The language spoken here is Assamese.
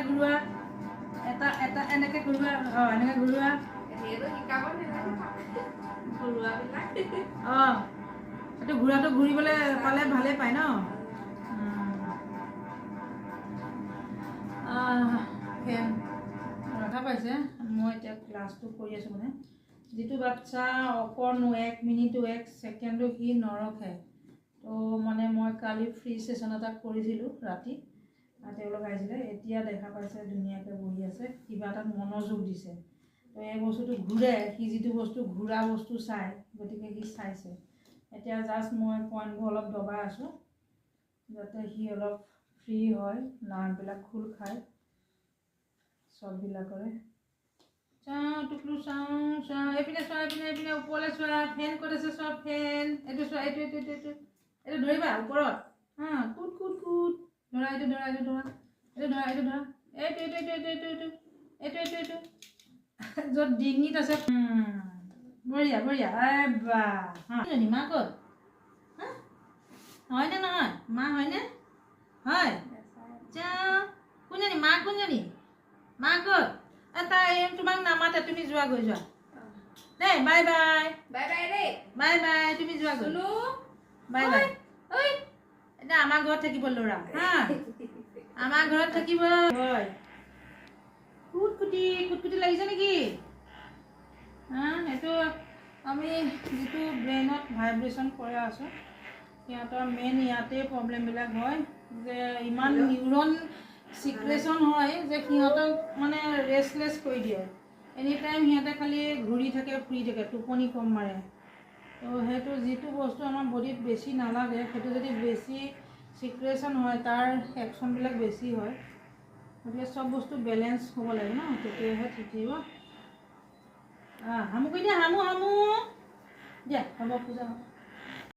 এনেকৈ ঘূৰোৱা এটা এটা এনেকৈ ঘূৰোৱা এনেকৈ ঘূৰোৱা এইটো ঘূৰাটো ঘূৰিবলৈ পালে ভালেই পায় ন ৰখা পাইছে মই এতিয়া ক্লাছটো কৰি আছোঁ মানে যিটো বাচ্চা অকণো 1 মিনিটো 1 ছেকেণ্ডো সি নৰখে তো মানে মই কালি ফ্ৰী ছেশ্যন এটা কৰিছিলোঁ ৰাতি তেওঁলোক আহিছিলে এতিয়া দেখা পাইছে ধুনীয়াকৈ বহি আছে কিবা এটাত মনোযোগ দিছে তো এই বস্তুটো ঘূৰে সি যিটো বস্তু ঘূৰা বস্তু চায় গতিকে সি চাইছে এতিয়া জাষ্ট মই পইণ্টবোৰ অলপ দবাই আছোঁ যাতে সি অলপ ফ্ৰী হয় নাৰ্ভবিলাক খোল খায় চববিলাকৰে চাওঁ টুকলু চাওঁ চাওঁ এইপিনে চোৱা এইপিনে ওপৰলৈ চোৱা ফেন ক'ত আছে চোৱা ফেন এইটো চোৱা এইটো ধৰিবা ওপৰত কুট কুট কুট ধৰা এইটো ধৰা এইটো ধৰা এইটো য'ত ডিঙিত আছে বঢ়িয়া বঢ়িয়া বা মা ক'ত হয়নে নহয় মা হয়নে হয় যাওঁ কোনজনী মা কোনজনী মা ক'ত তাই তোমাক নামাতে তুমি যোৱা গৈ যোৱা দেই বাই বাই বাই বাই দেই বাই বাই তুমি যোৱা গৈ বাই বাই ঐ এতিয়া আমাৰ ঘৰত থাকিব ল'ৰা আমাৰ ঘৰত থাকিব হয় কুটকুটি লাগিছে নেকি সেইটো আমি যিটো ব্ৰেইনত ভাইব্ৰেশ্যন কৰি আছোঁ সিহঁতৰ মেইন ইয়াতেই প্ৰব্লেমবিলাক হয় যে ইমান নিউৰন চিক্ৰেশ্যন হয় যে সিহঁতক মানে ৰেষ্টলেছ কৰি দিয়ে এনি টাইম সিহঁতে খালি ঘূৰি থাকে ফুৰি থাকে টোপনি কম মাৰে তো সেইটো যিটো বস্তু আমাৰ বডিত বেছি নালাগে সেইটো যদি বেছি চিক্ৰেশ্যন হয় তাৰ একশ্যনবিলাক বেছি হয় গতিকে চব বস্তু বেলেঞ্চ হ'ব লাগে ন তেতিয়াহে ঠিক থাকিব হামু কৰি দিয়া হামু দিয়া হ'ব পূজা